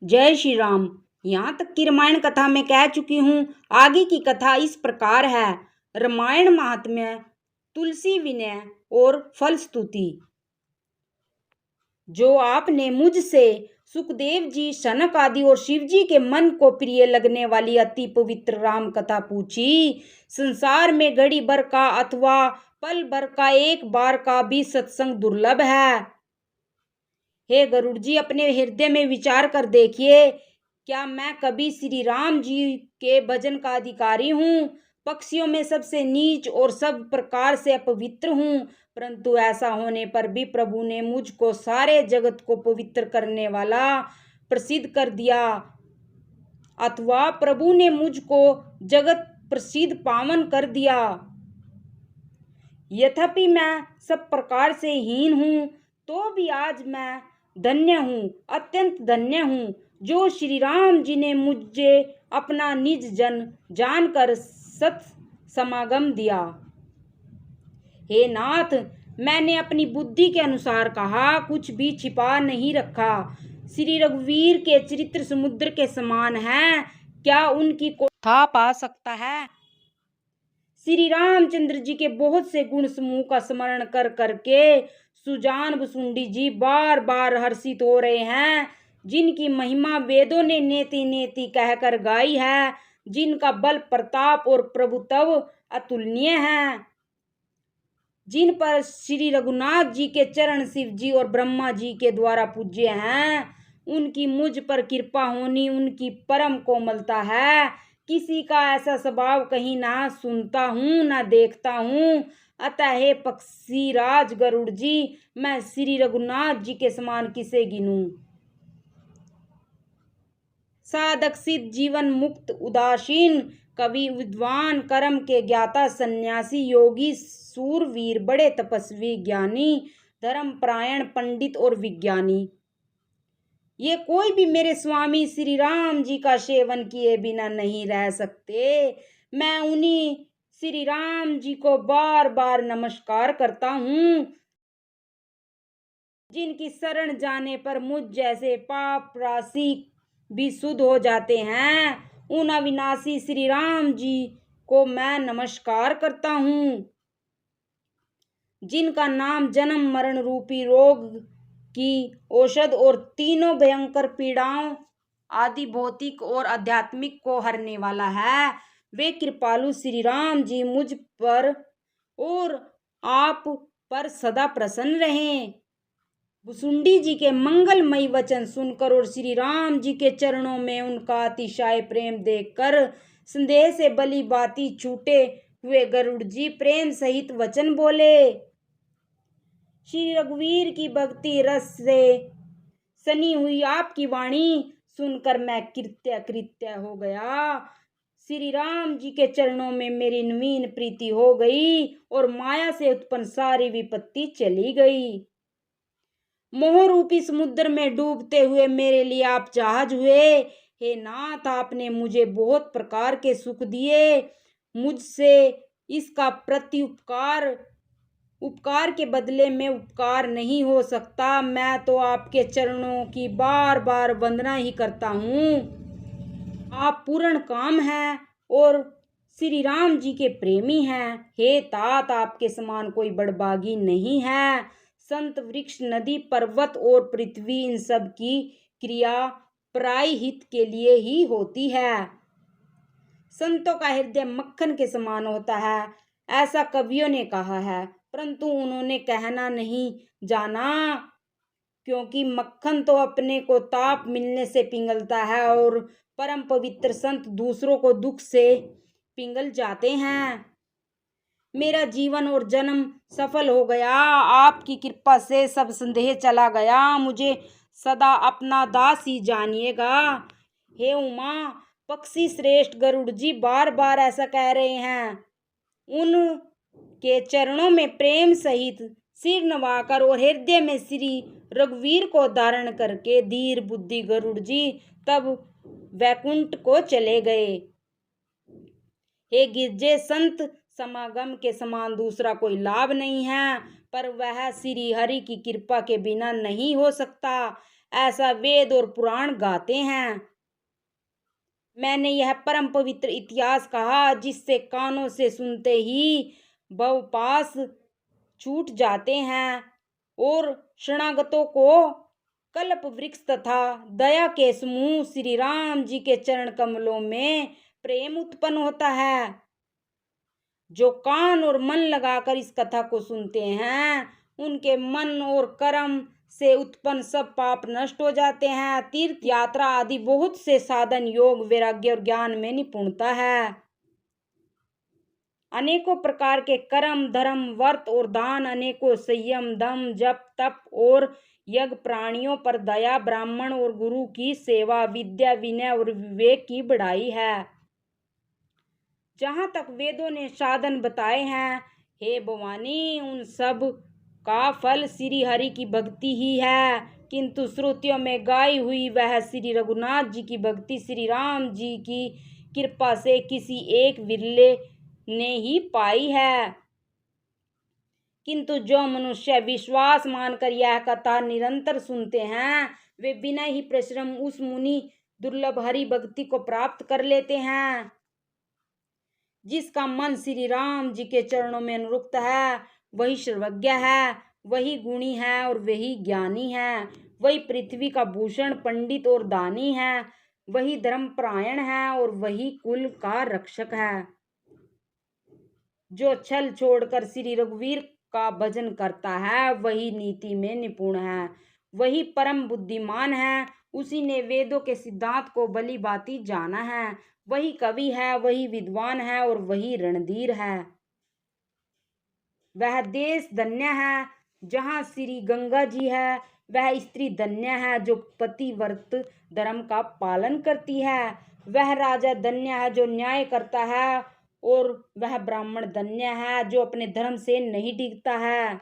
जय श्री राम। यहाँ तक की रामायण कथा में कह चुकी हूँ। आगे की कथा इस प्रकार है। रामायण महात्म्य, तुलसी विनय और फलस्तुति। जो आपने मुझसे सुखदेव जी, सनक आदि और शिव जी के मन को प्रिय लगने वाली अति पवित्र राम कथा पूछी, संसार में घड़ी भर का अथवा पल भर का एक बार का भी सत्संग दुर्लभ है। हे गरुड़ जी, अपने हृदय में विचार कर देखिए, क्या मैं कभी श्री राम जी के भजन का अधिकारी हूँ? पक्षियों में सबसे नीच और सब प्रकार से अपवित्र हूँ, परंतु ऐसा होने पर भी प्रभु ने मुझको सारे जगत को पवित्र करने वाला प्रसिद्ध कर दिया, अथवा प्रभु ने मुझको जगत प्रसिद्ध पावन कर दिया। यद्यपि मैं सब प्रकार से हीन हूँ, तो भी आज मैं धन्य हूँ, अत्यंत धन्य हूँ, जो श्री राम जी ने मुझे अपना निज जन जानकर सत समागम दिया। हे नाथ, मैंने अपनी बुद्धि के अनुसार कहा, कुछ भी छिपा नहीं रखा। श्री रघुवीर के चरित्र समुद्र के समान है, क्या उनकी कोई था पा सकता है? श्री रामचंद्र जी के बहुत से गुण समूह का स्मरण कर करके सुजान भुसुंडी जी बार बार हर्षित हो रहे हैं, जिनकी महिमा वेदों ने नेति नेति कहकर गाई है, जिनका बल प्रताप और प्रभुत्व अतुलनीय है, जिन पर श्री रघुनाथ जी के चरण शिव जी और ब्रह्मा जी के द्वारा पूज्य हैं। उनकी मुझ पर कृपा होनी उनकी परम कोमलता है। किसी का ऐसा स्वभाव कहीं ना सुनता हूँ ना देखता हूँ। अतः हे पक्षीराज गरुड़ जी, मैं श्री रघुनाथ जी के समान किसे गिनूं? साधक सिद्ध जीवन मुक्त उदासीन, कवि विद्वान, कर्म के ज्ञाता, सन्यासी, योगी, सूरवीर, बड़े तपस्वी, ज्ञानी, धर्मपरायण, पंडित और विज्ञानी, ये कोई भी मेरे स्वामी श्री राम जी का सेवन किए बिना नहीं रह सकते। मैं उन्हीं श्री राम जी को बार बार नमस्कार करता हूँ, जिनकी शरण जाने पर मुझ जैसे पाप राशि भी शुद्ध हो जाते हैं। उन अविनाशी श्री राम जी को मैं नमस्कार करता हूँ, जिनका नाम जन्म मरण रूपी रोग की औषध और तीनों भयंकर पीड़ाओं आदि भौतिक और आध्यात्मिक को हरने वाला है। वे कृपालु श्री राम जी मुझ पर और आप पर सदा प्रसन्न रहें। भुसुंडी जी के मंगलमयी वचन सुनकर और श्री राम जी के चरणों में उनका अतिशय प्रेम देखकर संदेह से भली भांति छूटे हुए गरुड़ जी प्रेम सहित वचन बोले। श्री रघुवीर की भक्ति रस से सनी हुई आपकी वाणी सुनकर मैं कृत्य हो गया। श्री राम जी के चरणों में मेरी नवीन प्रीति हो गई और माया से उत्पन्न सारी विपत्ति चली गई। मोह रूपी समुद्र में डूबते हुए मेरे लिए आप जहाज हुए। हे नाथ, आपने मुझे बहुत प्रकार के सुख दिए, मुझसे इसका उपकार के बदले में उपकार नहीं हो सकता। मैं तो आपके चरणों की बार बार वंदना ही करता हूँ। आप पूर्ण काम हैं और श्री राम जी के प्रेमी हैं। हे तात, आपके समान कोई बड़भागी नहीं है। संत, वृक्ष, नदी, पर्वत और पृथ्वी, इन सब की क्रिया प्राय हित के लिए ही होती है। संतों का हृदय मक्खन के समान होता है, ऐसा कवियों ने कहा है, परंतु उन्होंने कहना नहीं जाना, क्योंकि मक्खन तो अपने को ताप मिलने से पिघलता है और परम पवित्र संत दूसरों को दुख से पिघल जाते हैं। मेरा जीवन और जन्म सफल हो गया। आपकी कृपा से सब संदेह चला गया। मुझे सदा अपना दास ही जानिएगा। हे उमा, पक्षी श्रेष्ठ गरुड़ जी बार बार ऐसा कह रहे हैं। उनके चरणों में प्रेम सहित सिर नवाकर और हृदय में श्री रघुवीर को धारण करके धीर बुद्धि गरुड़ जी तब वैकुंठ को चले गए। हे गिरजे, संत समागम के समान दूसरा कोई लाभ नहीं है। पर वह श्री हरि की कृपा के बिना नहीं हो सकता, ऐसा वेद और पुराण गाते हैं। मैंने यह परम पवित्र इतिहास कहा जिससे कानों से सुनते ही भवपाश छूट जाते हैं और शरणागतों को कल्प वृक्ष तथा दया के समूह श्री राम जी के चरण कमलों में प्रेम उत्पन्न होता है। जो कान और मन लगाकर इस कथा को सुनते हैं उनके मन और कर्म से उत्पन्न सब पाप नष्ट हो जाते हैं। तीर्थ यात्रा आदि बहुत से साधन योग वैराग्य और ज्ञान में निपुणता है। अनेकों प्रकार के कर्म धर्म व्रत और दान, अनेकों संयम दम जप तप और यज्ञ, प्राणियों पर दया, ब्राह्मण और गुरु की सेवा, विद्या विनय और विवेक की बढ़ाई है। जहाँ तक वेदों ने साधन बताए हैं, हे भवानी, उन सब का फल श्री हरि की भक्ति ही है, किंतु श्रुतियों में गाई हुई वह श्री रघुनाथ जी की भक्ति श्री राम जी की कृपा से किसी एक विरले ने ही पाई है। किंतु जो मनुष्य विश्वास मानकर यह कथा निरंतर सुनते हैं वे बिना ही परिश्रम उस मुनि दुर्लभ हरि भक्ति को प्राप्त कर लेते हैं। जिसका मन श्री राम जी के चरणों में अनुरक्त है वही सर्वज्ञ है, वही गुणी है और वही ज्ञानी है, वही पृथ्वी का भूषण पंडित और दानी है, वही धर्मपरायण है और वही कुल का रक्षक है। जो छल छोड़कर श्री रघुवीर का भजन करता है वही नीति में निपुण है, वही परम बुद्धिमान है, उसी ने वेदों के सिद्धांत को भली भांति जाना है, वही कवि है, वही विद्वान है और वही रणधीर है। वह देश धन्य है जहाँ श्री गंगा जी है, वह स्त्री धन्य है जो पतिव्रत धर्म का पालन करती है, वह राजा धन्य है जो न्याय करता है और वह ब्राह्मण धन्य है जो अपने धर्म से नहीं डिगता है।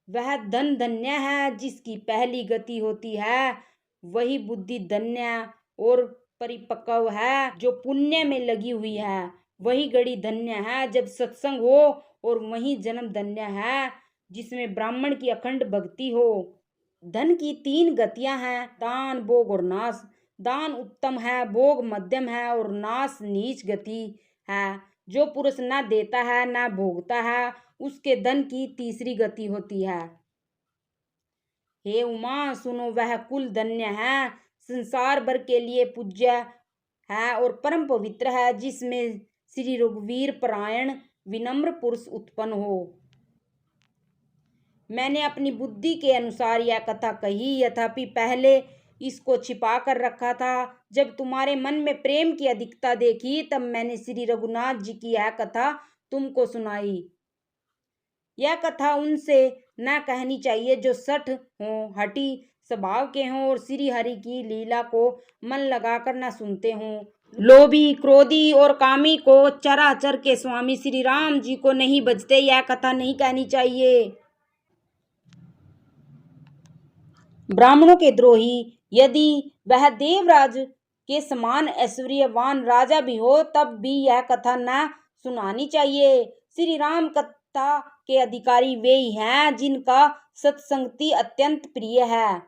वह धन धन्य है जिसकी पहली गति होती है, वही बुद्धि धन्य और परिपक्व है जो पुण्य में लगी हुई है, वही घड़ी धन्य है जब सत्संग हो और वही जन्म धन्य है जिसमें ब्राह्मण की अखंड भक्ति हो। धन की 3 गतियां हैं, दान भोग और नाश। दान उत्तम है, भोग मध्यम है और नाश नीच गति है। जो पुरुष न देता है न भोगता है उसके धन की तीसरी गति होती है। हे उमा सुनो, वह कुल धन्य है, संसार भर के लिए पूज्य है और परम पवित्र है जिसमें श्री रघुवीर परायण विनम्र पुरुष उत्पन्न हो। मैंने अपनी बुद्धि के अनुसार यह कथा कही, यद्यपि पहले इसको छिपा कर रखा था। जब तुम्हारे मन में प्रेम की अधिकता देखी तब मैंने श्री रघुनाथ जी की यह कथा तुमको सुनाई। यह कथा उनसे न कहनी चाहिए जो सठ हों, हठी स्वभाव के हों और श्री हरि की लीला को मन लगाकर न सुनते हों। लोभी, क्रोधी और कामी को चराचर के स्वामी श्री राम जी को नहीं बचते यह कथा नहीं कहनी चाहिए। ब्राह्मणों के द्रोही यदि वह देवराज के समान ऐश्वर्यवान राजा भी हो तब भी यह कथा न सुनानी चाहिए। श्री राम कथा के अधिकारी वे ही हैं जिनका सत्संगति अत्यंत प्रिय है,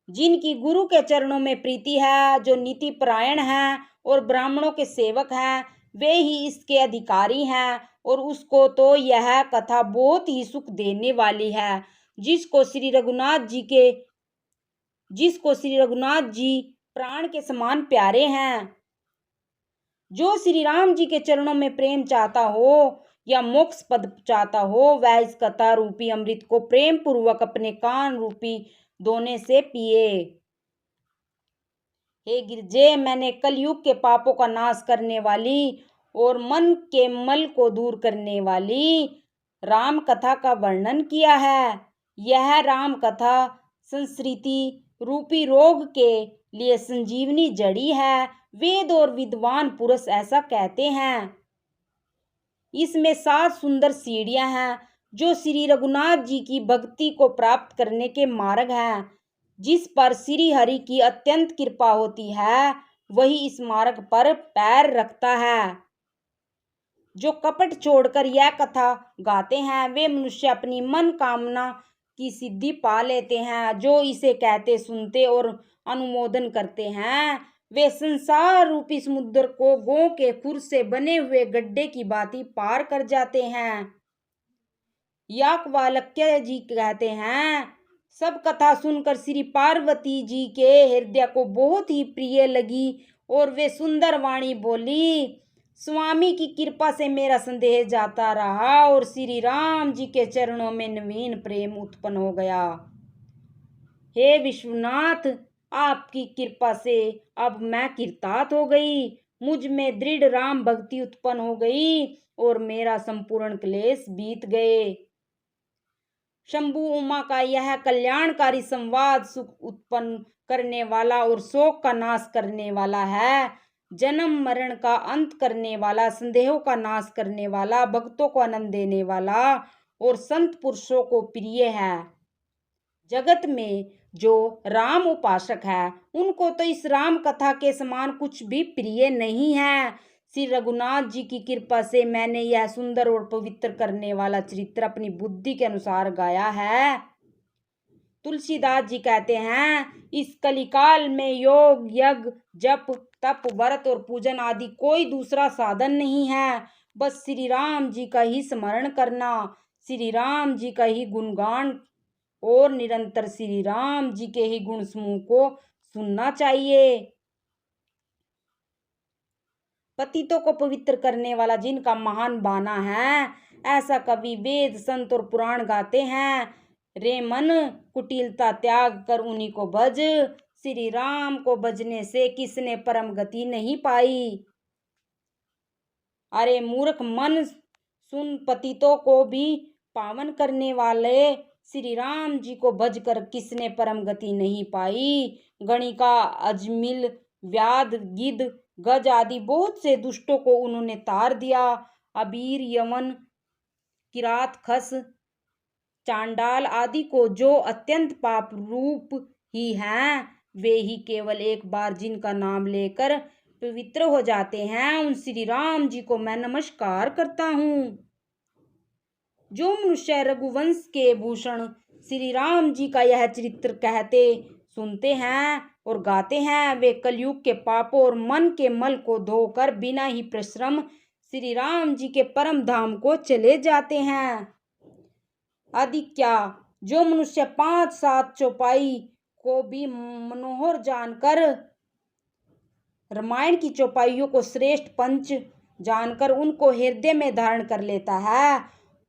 जिनकी गुरु के चरणों में प्रीति है, जो नीति परायण है और ब्राह्मणों के सेवक हैं, वे ही इसके अधिकारी हैं और उसको तो यह कथा बहुत ही सुख देने वाली है। जिसको श्री रघुनाथ जी प्राण के समान प्यारे हैं। जो श्री राम जी के चरणों में प्रेम चाहता हो या मोक्ष पद चाहता हो वह इस कथा रूपी अमृत को प्रेम पूर्वक अपने कान रूपी दोने से पिए। हे गिरजे, मैंने कलयुग के पापों का नाश करने वाली और मन के मल को दूर करने वाली राम कथा का वर्णन किया है। यह राम कथा संस्कृति रूपी रोग के लिए संजीवनी जड़ी है। वेद और विद्वान पुरुष ऐसा कहते हैं। इसमें 7 सुंदर सीढ़ियां हैं जो श्री रघुनाथ जी की भक्ति को प्राप्त करने के मार्ग हैं। जिस पर श्री हरि की अत्यंत कृपा होती है वही इस मार्ग पर पैर रखता है। जो कपट छोड़कर यह कथा गाते हैं वे मनुष्य अपनी मन कामना की सिद्धि पा लेते हैं। जो इसे कहते सुनते और अनुमोदन करते हैं वे संसार रूपी समुद्र को गौ के खुर से बने हुए गड्ढे की भांति पार कर जाते हैं। याज्ञवल्क्य जी कहते हैं, सब कथा सुनकर श्री पार्वती जी के हृदय को बहुत ही प्रिय लगी और वे सुंदर वाणी बोली। स्वामी की कृपा से मेरा संदेह जाता रहा और श्री राम जी के चरणों में नवीन प्रेम उत्पन्न हो गया। हे विश्वनाथ, आपकी कृपा से अब मैं कृतार्थ हो गई। मुझ में दृढ़ राम भक्ति उत्पन्न हो गई और मेरा संपूर्ण क्लेश बीत गए। शंभु उमा का यह कल्याणकारी संवाद सुख उत्पन्न करने वाला और शोक का नाश करने वाला है, जन्म मरण का अंत करने वाला, संदेहों का नाश करने वाला, भक्तों को आनंद देने वाला और संत पुरुषों को प्रिय है। जगत में जो राम उपासक है उनको तो इस राम कथा के समान कुछ भी प्रिय नहीं है। श्री रघुनाथ जी की कृपा से मैंने यह सुंदर और पवित्र करने वाला चरित्र अपनी बुद्धि के अनुसार गाया है। तुलसीदास जी कहते हैं, इस कलिकाल में योग यज्ञ जप तप व्रत और पूजन आदि कोई दूसरा साधन नहीं है, बस श्री राम जी का ही स्मरण करना, श्री राम जी का ही गुणगान और निरंतर श्री राम जी के ही गुण समूह को सुनना चाहिए। पतितों को पवित्र करने वाला जिनका महान बाना है, ऐसा कवि वेद संत और पुराण गाते हैं। रे मन कुटिलता त्याग कर उन्हीं को भज, श्री राम को भजने से किसने परम गति नहीं पाई। अरे मूर्ख मन, सुन, पतितों को भी पावन करने वाले श्री राम जी को भज कर किसने परम गति नहीं पाई। गणिका, अजमिल, व्याध, गिद्ध, गज आदि बहुत से दुष्टों को उन्होंने तार दिया। अबीर, यमन, किरात, खस, चांडाल आदि को जो अत्यंत पाप रूप ही हैं, वे ही केवल एक बार जिनका नाम लेकर पवित्र हो जाते हैं, उन श्री राम जी को मैं नमस्कार करता हूँ। जो मनुष्य रघुवंश के भूषण श्री राम जी का यह चरित्र कहते सुनते हैं और गाते हैं, वे कलयुग के पापों और मन के मल को धोकर बिना ही परिश्रम श्री राम जी के परम धाम को चले जाते हैं। अधिक क्या, जो मनुष्य 5-7 चौपाई को भी मनोहर जानकर, रामायण की चौपाइयों को श्रेष्ठ पंच जानकर उनको हृदय में धारण कर लेता है,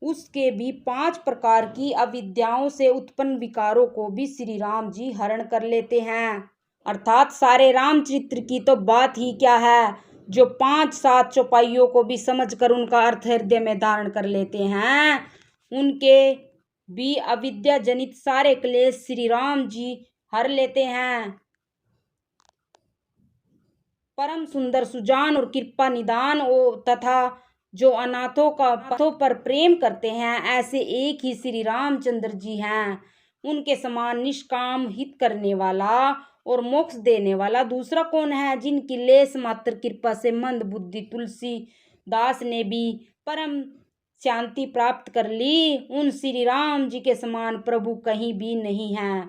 उसके भी 5 प्रकार की अविद्याओं से उत्पन्न विकारों को भी श्री राम जी हरण कर लेते हैं। अर्थात सारे रामचरित्र की तो बात ही क्या है, जो 5-7 चौपाइयों को भी समझकर उनका अर्थ हृदय में धारण कर लेते हैं, उनके भी अविद्या जनित सारे क्लेश श्री राम जी हर लेते हैं। परम सुंदर सुजान और कृपा निदान तथा जो अनाथों का पथों पर प्रेम करते हैं, ऐसे एक ही श्री रामचंद्र जी हैं। उनके समान निष्काम हित करने वाला और मोक्ष देने वाला दूसरा कौन है। जिनकी लेस मात्र कृपा से मंद बुद्धि तुलसीदास ने भी परम शांति प्राप्त कर ली, उन श्री राम जी के समान प्रभु कहीं भी नहीं है।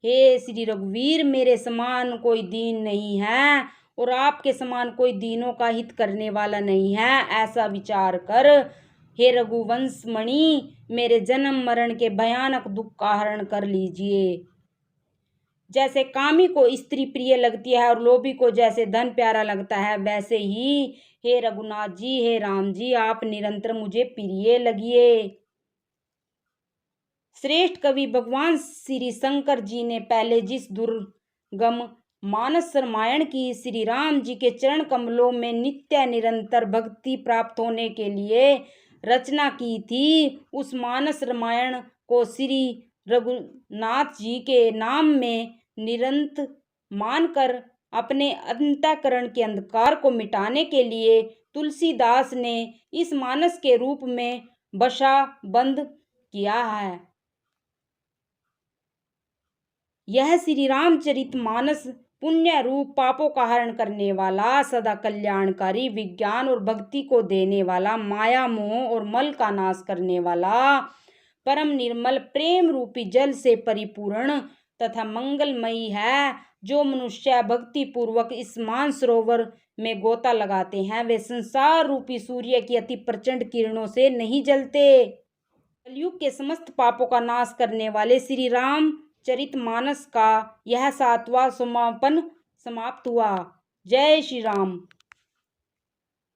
हे श्री रघुवीर, मेरे समान कोई दीन नहीं है और आपके समान कोई दीनों का हित करने वाला नहीं है, ऐसा विचार कर हे रघुवंश मणि, मेरे जन्म मरण के भयानक दुख का हरण कर लीजिए। जैसे कामी को स्त्री प्रिय लगती है और लोभी को जैसे धन प्यारा लगता है, वैसे ही हे रघुनाथ जी, हे राम जी, आप निरंतर मुझे प्रिय लगिए। श्रेष्ठ कवि भगवान श्री शंकर जी ने पहले जिस दुर्गम मानस रामायण की श्री राम जी के चरण कमलों में नित्य निरंतर भक्ति प्राप्त होने के लिए रचना की थी, उस मानस रामायण को श्री रघुनाथ जी के नाम में निरंतर मानकर अपने अंतःकरण के अंधकार को मिटाने के लिए तुलसीदास ने इस मानस के रूप में बसा बंद किया है। यह श्री रामचरित मानस पुण्य रूप पापों का हरण करने वाला, सदा कल्याणकारी, विज्ञान और भक्ति को देने वाला, माया मोह और मल का नाश करने वाला, परम निर्मल प्रेम रूपी जल से परिपूर्ण तथा मंगलमयी है। जो मनुष्य भक्ति पूर्वक इस मानसरोवर में गोता लगाते हैं वे संसार रूपी सूर्य की अति प्रचंड किरणों से नहीं जलते। कलयुग के समस्त पापों का नाश करने वाले श्री राम चरितमानस का यह 7वां समापन समाप्त हुआ। जय श्री राम।